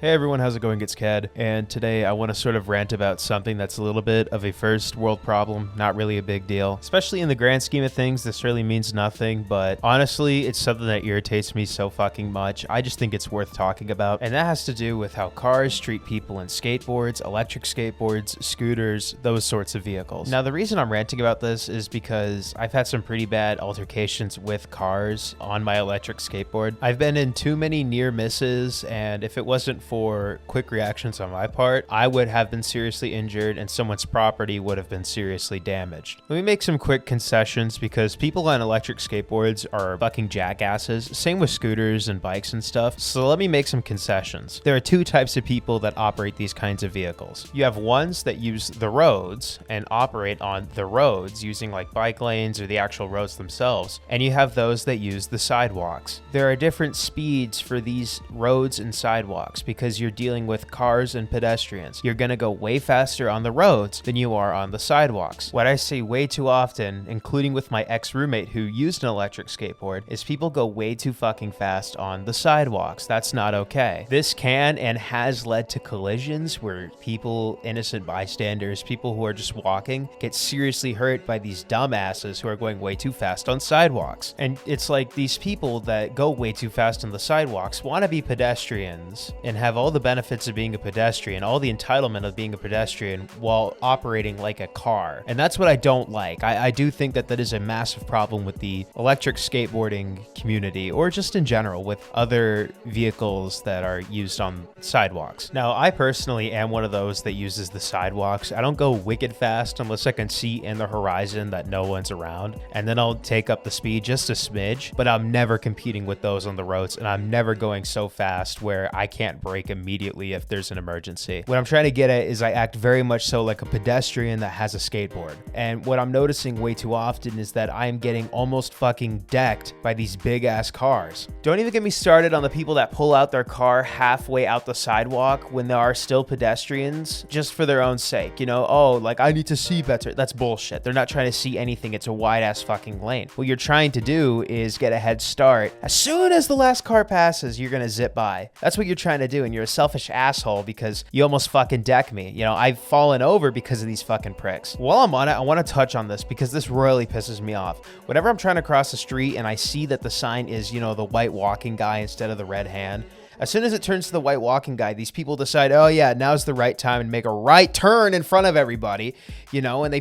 Hey everyone, how's it going? It's Cad, and today I want to sort of rant about something that's a little bit of a first world problem, not really a big deal. Especially in the grand scheme of things, this really means nothing, but honestly, it's something that irritates me so fucking much. I just think it's worth talking about, and that has to do with how cars treat people in skateboards, electric skateboards, scooters, those sorts of vehicles. Now, the reason I'm ranting about this is because I've had some pretty bad altercations with cars on my electric skateboard. I've been in too many near misses, and if it wasn't for quick reactions on my part, I would have been seriously injured and someone's property would have been seriously damaged. Let me make some quick concessions because people on electric skateboards are fucking jackasses. Same with scooters and bikes and stuff. So let me make some concessions. There are two types of people that operate these kinds of vehicles. You have ones that use the roads and operate on the roads using like bike lanes or the actual roads themselves. And you have those that use the sidewalks. There are different speeds for these roads and sidewalks because you're dealing with cars and pedestrians. You're gonna go way faster on the roads than you are on the sidewalks. What I say way too often, including with my ex-roommate who used an electric skateboard, is people go way too fucking fast on the sidewalks. That's not okay. This can and has led to collisions where people, innocent bystanders, people who are just walking, get seriously hurt by these dumbasses who are going way too fast on sidewalks. And it's like these people that go way too fast on the sidewalks want to be pedestrians and have all the benefits of being a pedestrian, all the entitlement of being a pedestrian while operating like a car. And that's what I don't like. I do think that that is a massive problem with the electric skateboarding community, or just in general with other vehicles that are used on sidewalks. Now, I personally am one of those that uses the sidewalks. I don't go wicked fast unless I can see in the horizon that no one's around, and then I'll take up the speed just a smidge, but I'm never competing with those on the roads, and I'm never going so fast where I can't brake immediately if there's an emergency. What I'm trying to get at is I act very much so like a pedestrian that has a skateboard. And what I'm noticing way too often is that I am getting almost fucking decked by these big ass cars. Don't even get me started on the people that pull out their car halfway out the sidewalk when there are still pedestrians just for their own sake. You know, oh, like I need to see better. That's bullshit. They're not trying to see anything. It's a wide ass fucking lane. What you're trying to do is get a head start. As soon as the last car passes, you're gonna zip by. That's what you're trying to do, and you're a selfish asshole because you almost fucking deck me. You know, I've fallen over because of these fucking pricks. While I'm on it, I want to touch on this because this royally pisses me off. Whenever I'm trying to cross the street and I see that the sign is, you know, the white walking guy instead of the red hand, as soon as it turns to the white walking guy, these people decide, oh yeah, now's the right time and make a right turn in front of everybody, you know, and they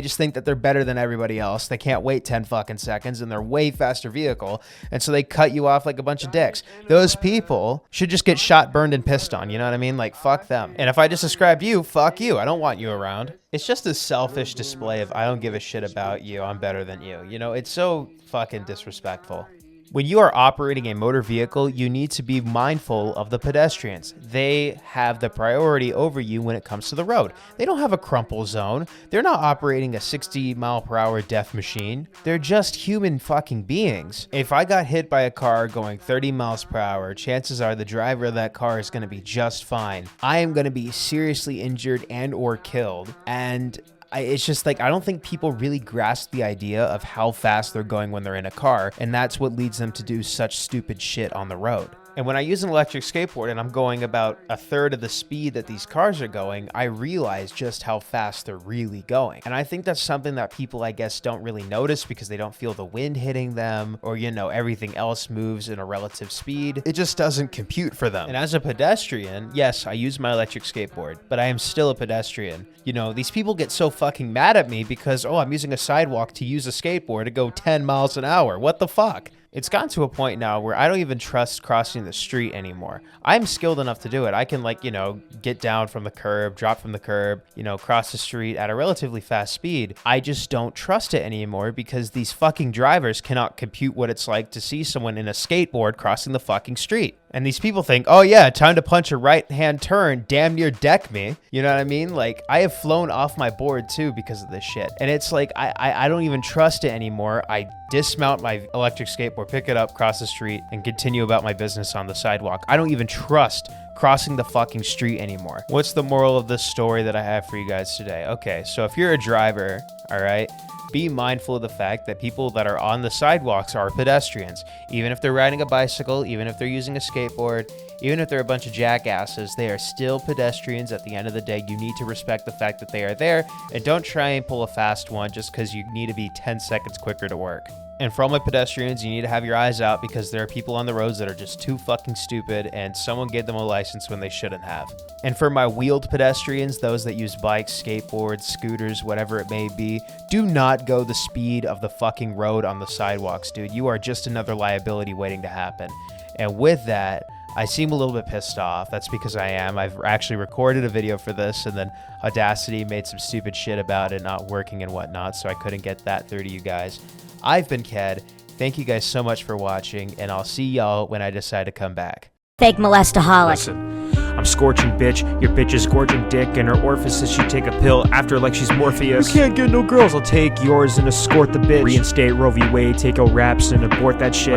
just think that they're better than everybody else. They can't wait 10 fucking seconds and they're way faster vehicle. And so they cut you off like a bunch of dicks. Those people should just get shot, burned, and pissed on. You know what I mean? Like, fuck them. And if I just described you, fuck you. I don't want you around. It's just a selfish display of I don't give a shit about you. I'm better than you. You know, it's so fucking disrespectful. When you are operating a motor vehicle, you need to be mindful of the pedestrians. They have the priority over you when it comes to the road. They don't have a crumple zone. They're not operating a 60-mile-per-hour death machine. They're just human fucking beings. If I got hit by a car going 30 miles per hour, chances are the driver of that car is going to be just fine. I am going to be seriously injured and or killed, and it's just like, I don't think people really grasp the idea of how fast they're going when they're in a car, and that's what leads them to do such stupid shit on the road. And when I use an electric skateboard and I'm going about a third of the speed that these cars are going, I realize just how fast they're really going. And I think that's something that people, I guess, don't really notice because they don't feel the wind hitting them, or, you know, everything else moves in a relative speed. It just doesn't compute for them. And as a pedestrian, yes, I use my electric skateboard, but I am still a pedestrian. You know, these people get so fucking mad at me because, oh, I'm using a sidewalk to use a skateboard to go 10 miles an hour. What the fuck? It's gotten to a point now where I don't even trust crossing the street anymore. I'm skilled enough to do it. I can, like, you know, get down from the curb, drop from the curb, you know, cross the street at a relatively fast speed. I just don't trust it anymore because these fucking drivers cannot compute what it's like to see someone in a skateboard crossing the fucking street. And these people think, oh yeah, time to punch a right-hand turn, damn near deck me. You know what I mean? Like, I have flown off my board too because of this shit. And it's like, I don't even trust it anymore. I dismount my electric skateboard, pick it up, cross the street, and continue about my business on the sidewalk. I don't even trust crossing the fucking street anymore. What's the moral of this story that I have for you guys today? Okay, so if you're a driver, all right, be mindful of the fact that people that are on the sidewalks are pedestrians. Even if they're riding a bicycle, even if they're using a skateboard, Even if they're a bunch of jackasses, they are still pedestrians at the end of the day. You need to respect the fact that they are there, and don't try and pull a fast one just because you need to be 10 seconds quicker to work. And for all my pedestrians, you need to have your eyes out because there are people on the roads that are just too fucking stupid and someone gave them a license when they shouldn't have. And for my wheeled pedestrians, those that use bikes, skateboards, scooters, whatever it may be, do not go the speed of the fucking road on the sidewalks, dude. You are just another liability waiting to happen. And with that, I seem a little bit pissed off. That's because I am. I've actually recorded a video for this, and then Audacity made some stupid shit about it not working and whatnot, so I couldn't get that through to you guys. I've been Ked. Thank you guys so much for watching, and I'll see y'all when I decide to come back. Fake molestaholic. Listen, I'm scorching bitch, your bitch is gorging dick, and her orifices should take a pill after like she's Morpheus. You can't get no girls, I'll take yours and escort the bitch. Reinstate Roe v. Wade, take your raps and abort that shit.